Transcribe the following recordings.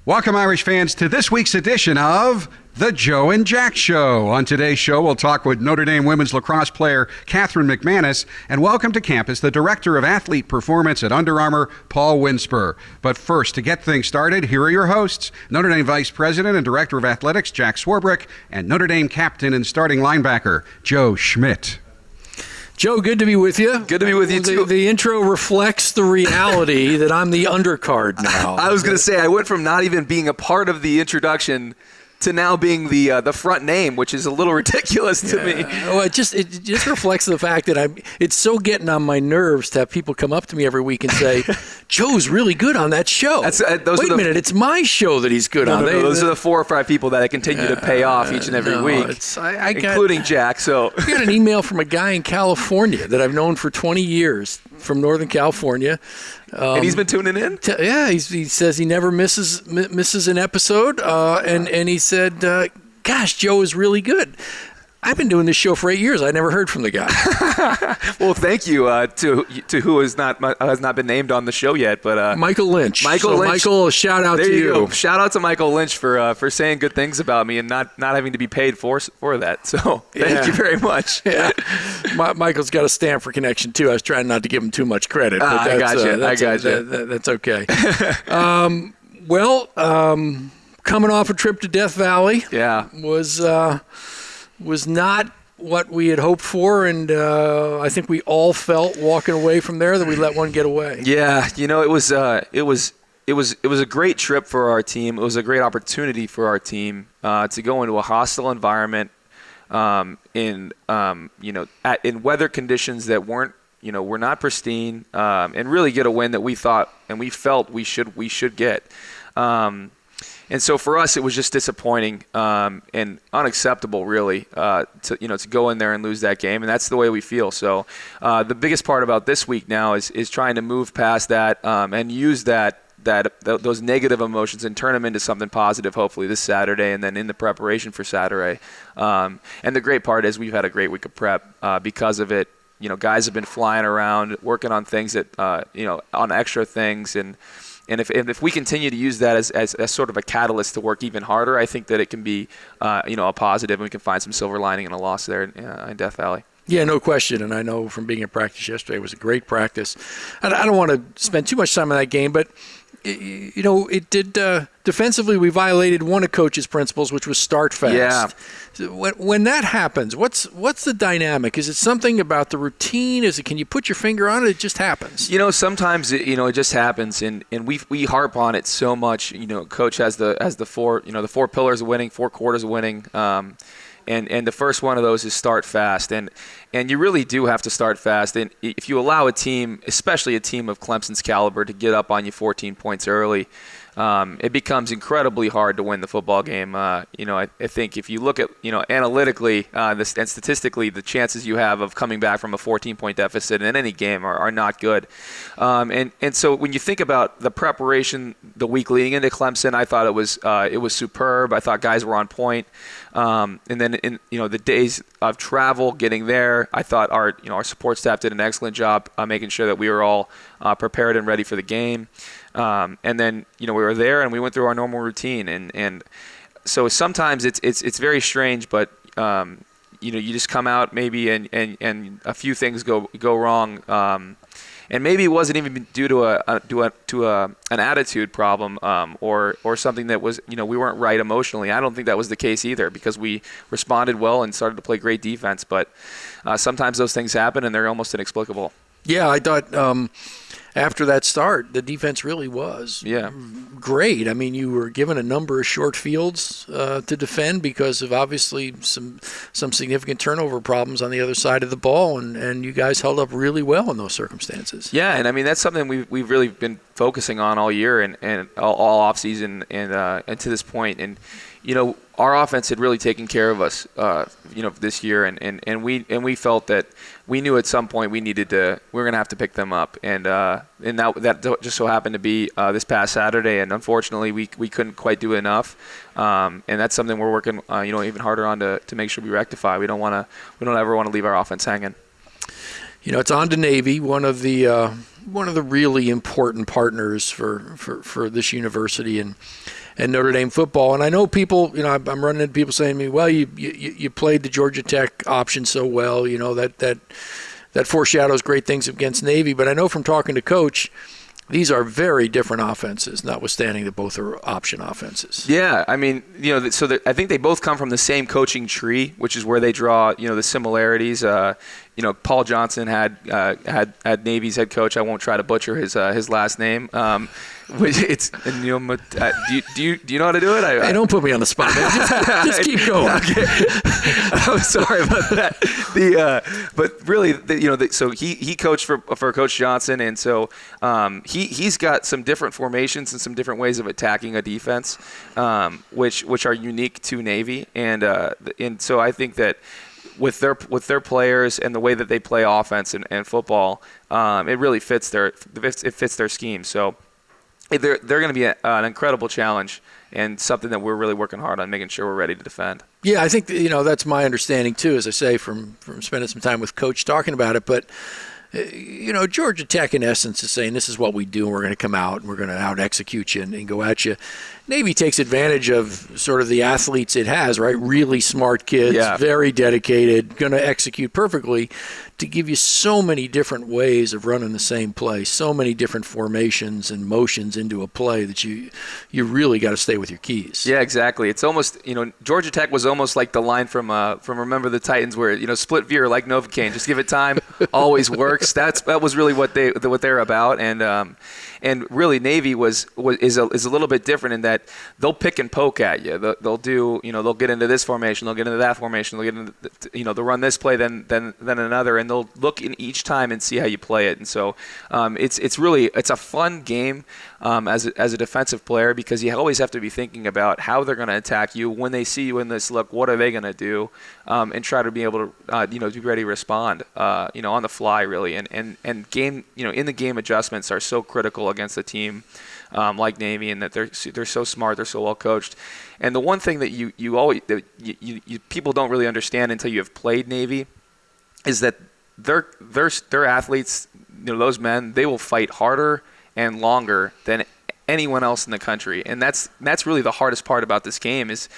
Welcome, Irish fans, to this week's edition of The Joe and Jack Show. On today's show, we'll talk with Notre Dame women's lacrosse player Catherine McManus, and welcome to campus the Director of Athlete Performance at Under Armour, Paul Winspur. But first, to get things started, here are your hosts, Notre Dame Vice President and Director of Athletics Jack Swarbrick, and Notre Dame Captain and starting linebacker Joe Schmidt. Joe, good to be with you. Good to be with you, too. The intro reflects the reality that I'm the undercard now. I was going to say, I went from not even being a part of the introduction to now being the front name, which is a little ridiculous to me. Well, it just reflects the fact that it's so getting on my nerves to have people come up to me every week and say, Joe's really good on that show. Wait a minute, it's my show that he's good on. Those are the 4 or 5 people that I continue to pay off each and every week, including Jack. So I got an email from a guy in California that I've known for 20 years from Northern California. And he's been tuning in? He says he never misses an episode, and he said, gosh, Joe is really good. I've been doing this show for 8 years. I never heard from the guy. Well, thank you to who has not been named on the show yet, but Michael Lynch. Lynch. Michael, shout out to you. Shout out to Michael Lynch for saying good things about me and not having to be paid for that. So thank you very much. Yeah. Michael's got a Stanford connection too. I was trying not to give him too much credit. But I got you. That's okay. Coming off a trip to Death Valley. Yeah. Was not what we had hoped for, and I think we all felt walking away from there that we let one get away. Yeah, it was a great trip for our team. It was a great opportunity for our team to go into a hostile environment in weather conditions that were not pristine, and really get a win that we thought and we felt we should get. And so for us, it was just disappointing and unacceptable, really, to go in there and lose that game. And that's the way we feel. So the biggest part about this week now is trying to move past that and use those negative emotions and turn them into something positive, hopefully this Saturday and then in the preparation for Saturday. And the great part is we've had a great week of prep because of it. Guys have been flying around, working on things on extra things, and if we continue to use that as sort of a catalyst to work even harder, I think that it can be a positive, and we can find some silver lining in a loss there in Death Valley. Yeah, no question. And I know from being in practice yesterday, it was a great practice. I don't want to spend too much time on that game, but it did defensively. We violated one of Coach's principles, which was start fast. Yeah. When that happens, what's the dynamic? Is it something about the routine? Can you put your finger on it? It just happens. Sometimes it just happens, and we harp on it so much. Coach has the four pillars of winning, 4 quarters of winning. And the first one of those is start fast. And you really do have to start fast. And if you allow a team, especially a team of Clemson's caliber, to get up on you 14 points early, it becomes incredibly hard to win the football game. I think if you look at, analytically and statistically, the chances you have of coming back from a 14-point deficit in any game are not good. And so when you think about the preparation the week leading into Clemson, I thought it was superb. I thought guys were on point. And then in the days of travel, getting there, I thought our support staff did an excellent job making sure that we were all prepared and ready for the game. And then we were there and we went through our normal routine, and so sometimes it's very strange, but you just come out maybe and a few things go wrong. And maybe it wasn't even due to an attitude problem or something that was we weren't right emotionally. I don't think that was the case either, because we responded well and started to play great defense. But sometimes those things happen and they're almost inexplicable. Yeah, I thought after that start, the defense really was great. I mean, you were given a number of short fields to defend because of obviously some significant turnover problems on the other side of the ball, and you guys held up really well in those circumstances. Yeah, and I mean that's something we've really been focusing on all year and all offseason and to this point. And our offense had really taken care of us, this year, and we felt that we knew at some point we were going to have to pick them up, and that just so happened to be this past Saturday, and unfortunately we couldn't quite do enough, and that's something we're working even harder on to make sure we rectify. We don't ever want to leave our offense hanging. It's on to Navy, one of the really important partners for this university, and and Notre Dame football. And I know people, I'm running into people saying to me, well, you played the Georgia Tech option so well, that foreshadows great things against Navy. But I know from talking to Coach, these are very different offenses, notwithstanding that both are option offenses. Yeah, I mean, I think they both come from the same coaching tree, which is where they draw, the similarities. Paul Johnson had Navy's head coach. I won't try to butcher his last name. It's do you know how to do it? Hey, don't put me on the spot. Just keep going. Okay. I'm sorry about that. But really, so he coached for Coach Johnson, and so he's got some different formations and some different ways of attacking a defense, which are unique to Navy, and so I think that with their players and the way that they play offense and football, it really fits their scheme. So they're going to be an incredible challenge and something that we're really working hard on making sure we're ready to defend. Yeah, I think that's my understanding too, as I say, from spending some time with Coach talking about it. But Georgia Tech in essence is saying this is what we do, and we're going to come out and we're going to out execute you and go at you. Navy takes advantage of sort of the athletes it has, right? Really smart kids, very dedicated, going to execute perfectly, to give you so many different ways of running the same play, so many different formations and motions into a play that you really got to stay with your keys. Yeah, exactly. It's almost, Georgia Tech was almost like the line from Remember the Titans, where split veer like Novocaine, just give it time, always works. That was really what they're about, and really Navy is a little bit different in that they'll pick and poke at you. They'll do, they'll get into this formation, they'll get into that formation, they'll get into, they'll run this play, then another, and they'll look in each time and see how you play it. And so it's a fun game as a defensive player, because you always have to be thinking about how they're going to attack you when they see you in this look. What are they going to do? And try to be able to be ready to respond on the fly, really. And game in the game adjustments are so critical against a team like Navy, and that they're so smart, they're so well coached. And the one thing that you always people don't really understand until you have played Navy is that their athletes, those men, they will fight harder and longer than anyone else in the country, and that's really the hardest part about this game is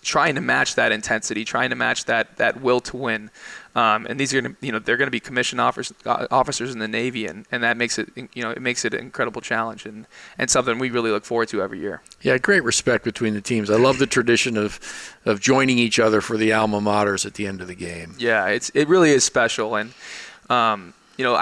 trying to match that intensity, trying to match that will to win. And these are they're going to be commissioned officers in the Navy, and that makes it it makes it an incredible challenge and something we really look forward to every year. Yeah, great respect between the teams. I love the tradition of joining each other for the alma maters at the end of the game. Yeah, it really is special, and I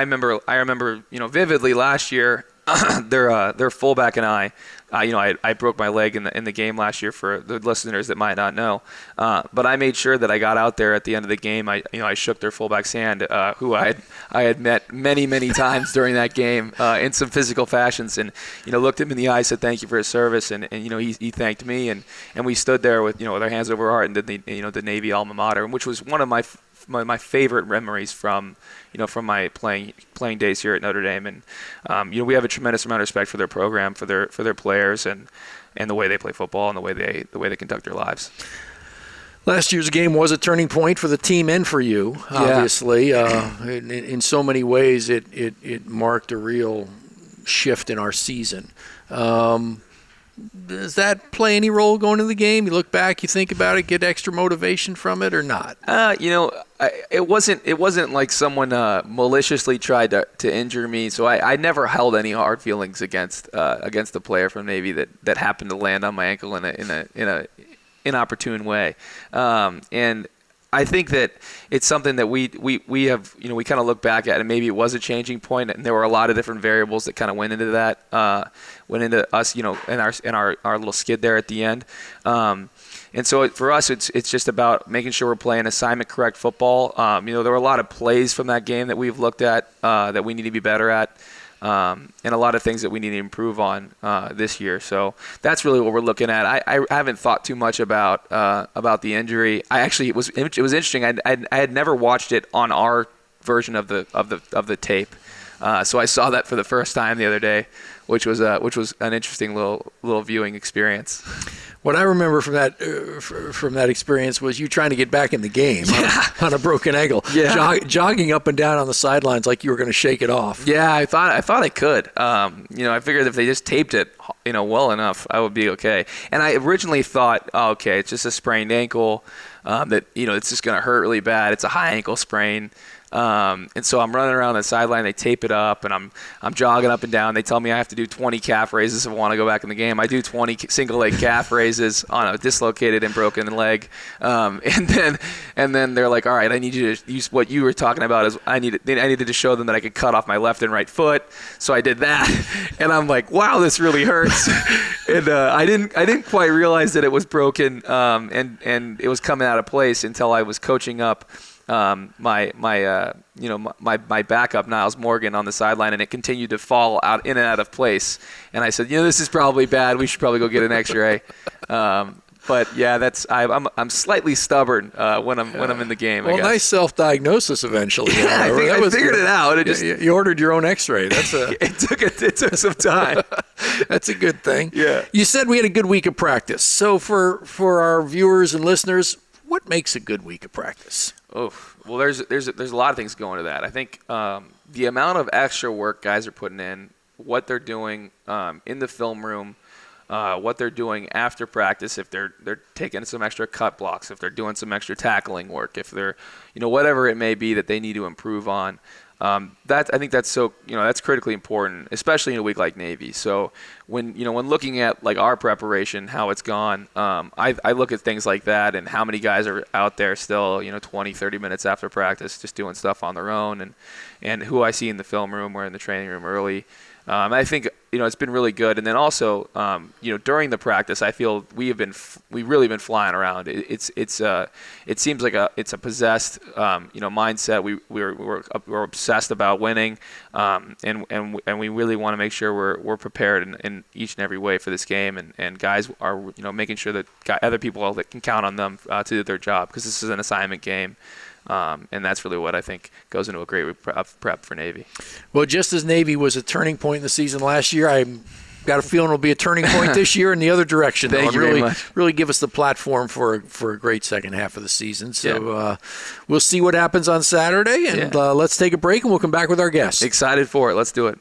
remember vividly last year. Their fullback and I broke my leg in the game last year, for the listeners that might not know. But I made sure that I got out there at the end of the game. I shook their fullback's hand, who I had met many times during that game in some physical fashions, and looked him in the eye, said thank you for his service, and he thanked me, and we stood there with with our hands over our heart and did the Navy alma mater, which was one of my favorite memories from my playing days here at Notre Dame. And we have a tremendous amount of respect for their program, for their players, and the way they play football and the way they conduct their lives. Last year's game was a turning point for the team and for you, obviously. In so many ways, it marked a real shift in our season. Does that play any role going into the game? You look back, you think about it, get extra motivation from it, or not? It wasn't like someone maliciously tried to injure me, so I never held any hard feelings against the player from Navy that happened to land on my ankle in a inopportune way, and I think that it's something that we have, we kind of look back at, and maybe it was a changing point, and there were a lot of different variables that kind of went into that, went into us, in our little skid there at the end. And so for us, it's just about making sure we're playing assignment correct football. There were a lot of plays from that game that we've looked at that we need to be better at. And a lot of things that we need to improve on this year. So that's really what we're looking at. I haven't thought too much about the injury. It was interesting. I had never watched it on our version of the tape. So I saw that for the first time the other day, which was an interesting little viewing experience. What I remember from that experience was you trying to get back in the game on a broken ankle, jogging up and down on the sidelines like you were going to shake it off. Yeah, I thought I could. I figured if they just taped it well enough, I would be okay. And I originally thought, oh, okay, it's just a sprained ankle, that it's just going to hurt really bad. It's a high ankle sprain. And so I'm running around the sideline. They tape it up, and I'm jogging up and down. They tell me I have to do 20 calf raises if I want to go back in the game. I do 20 single leg calf raises on a dislocated and broken leg. And then they're like, all right, I need you to use what you were talking about. Is I needed to show them that I could cut off my left and right foot. So I did that, and I'm like, wow, this really hurts. And I didn't quite realize that it was broken, and it was coming out of place until I was coaching up my backup Niles Morgan on the sideline, and it continued to fall out in and out of place. And I said, this is probably bad. We should probably go get an X-ray. But yeah, I'm slightly stubborn when I'm in the game. Well, nice self-diagnosis eventually. Yeah, I figured it out. You ordered your own X-ray. It took some time. That's a good thing. Yeah. You said we had a good week of practice. So for our viewers and listeners, what makes a good week of practice? Oh, well, there's a lot of things going to that. I think the amount of extra work guys are putting in, what they're doing in the film room, what they're doing after practice, if they're taking some extra cut blocks, if they're doing some extra tackling work, if they're whatever it may be that they need to improve on. I think that's that's critically important, especially in a week like Navy. So when looking at like our preparation, how it's gone, I look at things like that and how many guys are out there still 20, 30 minutes after practice just doing stuff on their own, and who I see in the film room or in the training room early. I think it's been really good, and then also during the practice, I feel we've really been flying around. It seems like it's a possessed mindset. We're obsessed about winning, and we really want to make sure we're prepared in each and every way for this game, and guys are making sure that other people that can count on them to do their job, because this is an assignment game. And that's really what I think goes into a great prep for Navy. Well, just as Navy was a turning point in the season last year, I've got a feeling it'll be a turning point this year in the other direction. Thank you very much. Really give us the platform for a great second half of the season. So we'll see what happens on Saturday, and let's take a break, and we'll come back with our guests. Excited for it. Let's do it.